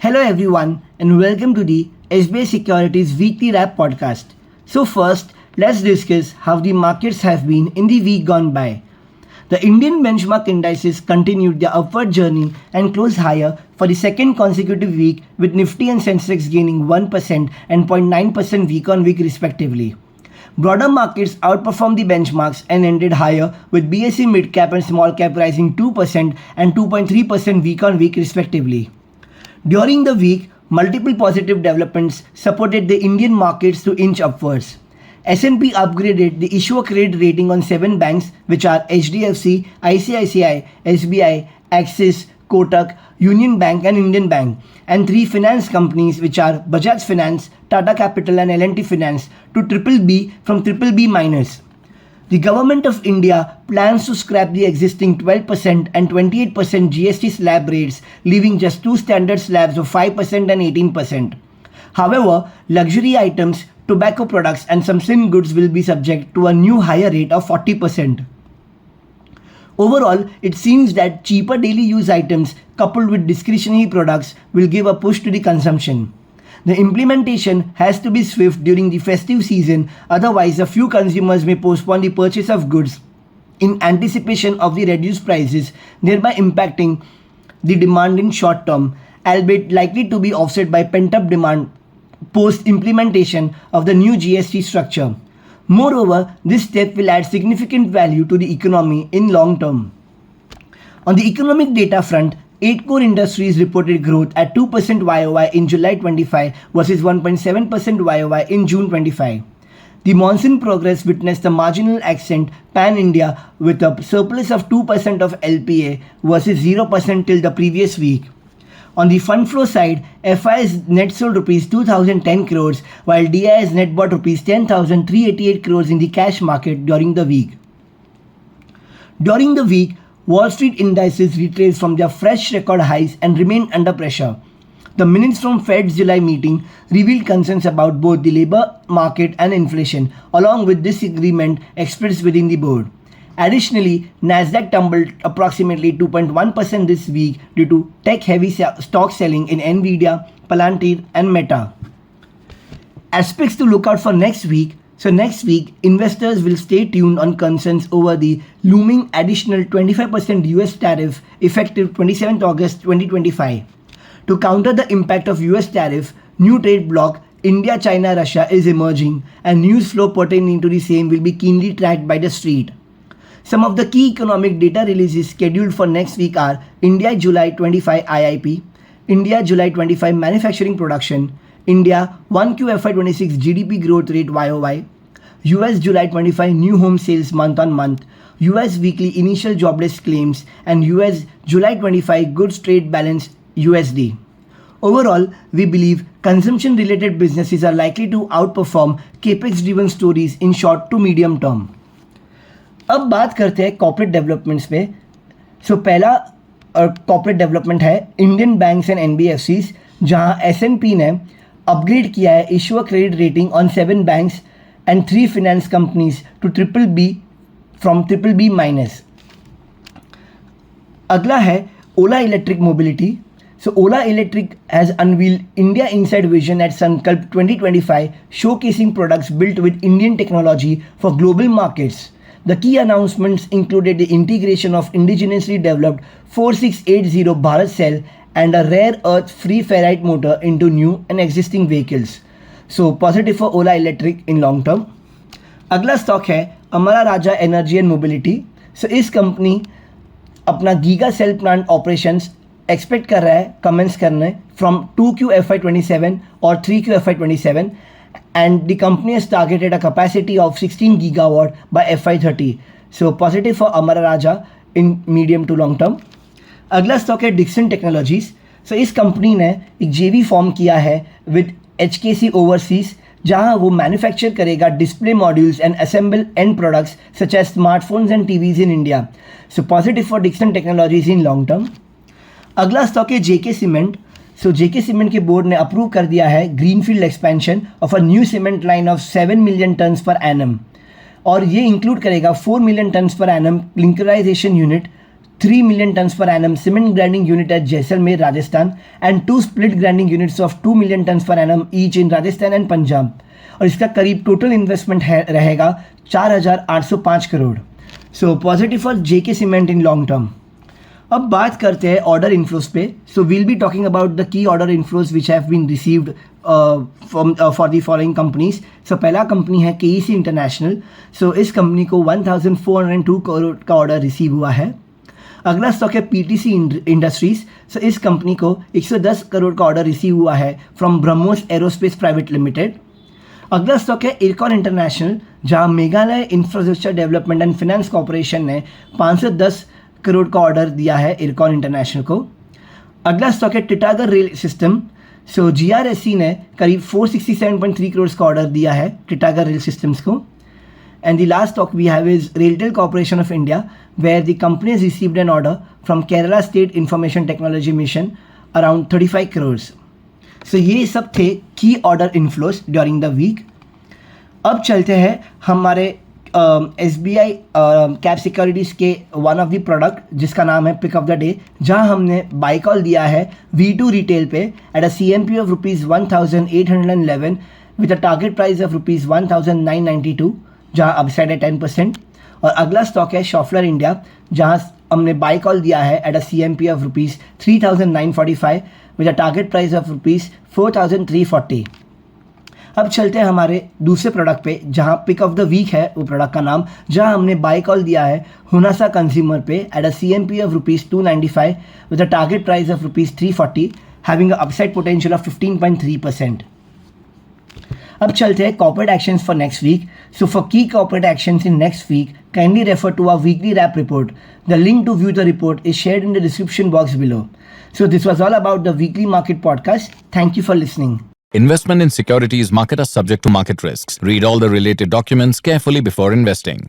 Hello everyone and welcome to the SBI Securities Weekly Wrap podcast. So first, let's discuss how the markets have been in the week gone by. The Indian benchmark indices continued their upward journey and closed higher for the second consecutive week with Nifty and Sensex gaining 1% and 0.9% week on week respectively. Broader markets outperformed the benchmarks and ended higher with BSE mid cap and small cap rising 2% and 2.3% week on week respectively. During the week, multiple positive developments supported the Indian markets to inch upwards. S&P upgraded the issuer credit rating on 7 banks which are HDFC, ICICI, SBI, Axis, Kotak, Union Bank and Indian Bank, and 3 finance companies which are Bajaj Finance, Tata Capital and L&T Finance to BBB from BBB-. The Government of India plans to scrap the existing 12% and 28% GST slab rates, leaving just 2 standard slabs of 5% and 18%. However, luxury items, tobacco products and some sin goods will be subject to a new higher rate of 40%. Overall, it seems that cheaper daily use items coupled with discretionary products will give a push to the consumption. The implementation has to be swift during the festive season, otherwise a few consumers may postpone the purchase of goods in anticipation of the reduced prices, thereby impacting the demand in short term, albeit likely to be offset by pent-up demand post-implementation of the new GST structure. Moreover, this step will add significant value to the economy in long term. On the economic data front, 8 core industries reported growth at 2% YOY in July 25 versus 1.7% YOY in June 25. The monsoon progress witnessed a marginal ascent pan-India with a surplus of 2% of LPA versus 0% till the previous week. On the fund flow side, FIs net sold rupees 2010 crores while DIs net bought rupees 10,388 crores in the cash market during the week. During the week, Wall Street indices retraced from their fresh record highs and remained under pressure. The minutes from Fed's July meeting revealed concerns about both the labor market and inflation, along with disagreement expressed within the board. Additionally, Nasdaq tumbled approximately 2.1% this week due to tech-heavy stock selling in Nvidia, Palantir and Meta. Aspects to look out for next week. So next week, investors will stay tuned on concerns over the looming additional 25% US tariff effective 27th August 2025. To counter the impact of US tariff, new trade bloc India, China, Russia is emerging and news flow pertaining to the same will be keenly tracked by the street. Some of the key economic data releases scheduled for next week are India July 25 IIP, India July 25 manufacturing production, India 1Q FY26 GDP growth rate YOY, US July 25 new home sales month on month, US weekly initial jobless claims and US July 25 goods trade balance USD. Overall, we believe consumption related businesses are likely to outperform capex driven stories in short to medium term. अब बात करते हैं corporate developments पे. So पहला corporate development है Indian banks and NBFCs, जहां S&P ने upgrade किया है issuer credit rating on 7 banks and 3 finance companies to BBB from BBB-. अगला है Ola electric mobility. So Ola Electric has unveiled India Inside Vision at Sankalp 2025, showcasing products built with Indian technology for global markets. The key announcements included the integration of indigenously developed 4680 Bharat cell and a rare earth free ferrite motor into new and existing vehicles. So positive for Ola Electric in long term. अगला stock है Amara Raja energy and mobility. So इस company अपना giga cell plant operations expect कर रहा है commence करने from 2Q FY27 और 3Q FY27 and the company has targeted a capacity of 16 gigawatt by FY30. So positive for Amara Raja in medium to long term. अगला stock है Dixon technologies. सो इस company ने एक JV form किया है with HKC overseas, जहां वो manufacture करेगा display modules and assemble and products such as smartphones and TVs in India. So positive for Dixon Technologies in long term. अगला स्टॉक है JK cement. So JK cement के board ने approve कर दिया है greenfield expansion of a new cement line of 7 million tons per annum, और ये include करेगा 4 million tons per annum clinkerization unit 3 million tons per annum cement grinding unit at Jaisalmer, Rajasthan, and 2 split grinding units of 2 million tons per annum each in Rajasthan and Punjab. और इसका करीब total investment रहेगा 4,805 crore. So positive for JK cement in long term. अब बात करते हैं order inflows पे. So we'll be talking about the key order inflows which have been received for the following companies. So पहला कंपनी है KEC international. सो इस company को 1,402 करोड़ का ऑर्डर रिसीव हुआ है. अगला स्टॉक है पीटीसी इंडस्ट्रीज. सो इस कंपनी को 110 करोड़ का ऑर्डर रिसीव हुआ है from BrahMos aerospace private limited. अगला स्टॉक है इरकॉन इंटरनेशनल, जहां Meghalaya infrastructure development and finance corporation ने 510 करोड़ का ऑर्डर दिया है इरकॉन इंटरनेशनल को. अगला स्टॉक है Titagarh rail system. So GRSC ने करीब 467.3 करोड़ का ऑर्डर दिया है टिटागढ़ रेल सिस्टम्स को. And the last stock we have is RailTel corporation of India, where the company has received an order from Kerala state information technology mission around 35 crore. So ये सब थे की order inflows during the week. अब चलते हैं हमारे SBI cap securities के one of the product जिसका नाम है पिक ऑफ द डे, जहां हमने बाई कॉल दिया है V2 रिटेल पे at a CMP of ₹1,811 with a target price of ₹1,992, जहां अपसाइड है 10%. और अगला स्टॉक है शॉफलर इंडिया, जहां हमने बाई कॉल दिया है eight a CMP of ₹3,945 with a target price of ₹4,340. अब चलते हैं हमारे दूसरे प्रोडक्ट पे, जहां पिक ऑफ द वीक है वो प्रोडक्ट का नाम, जहां हमने बाई कॉल दिया है हुनासा कंज्यूमर पे at a CMP of ₹295 with a target price of ₹340, having a upside potential of 15.3%. अब चलते हैं corporate actions for next week. So for key corporate actions in next week, kindly refer to our weekly wrap report. The link to view the report is shared in the description box below. So this was all about the weekly market podcast. Thank you for listening. Investment in securities market are subject to market risks. Read all the related documents carefully before investing.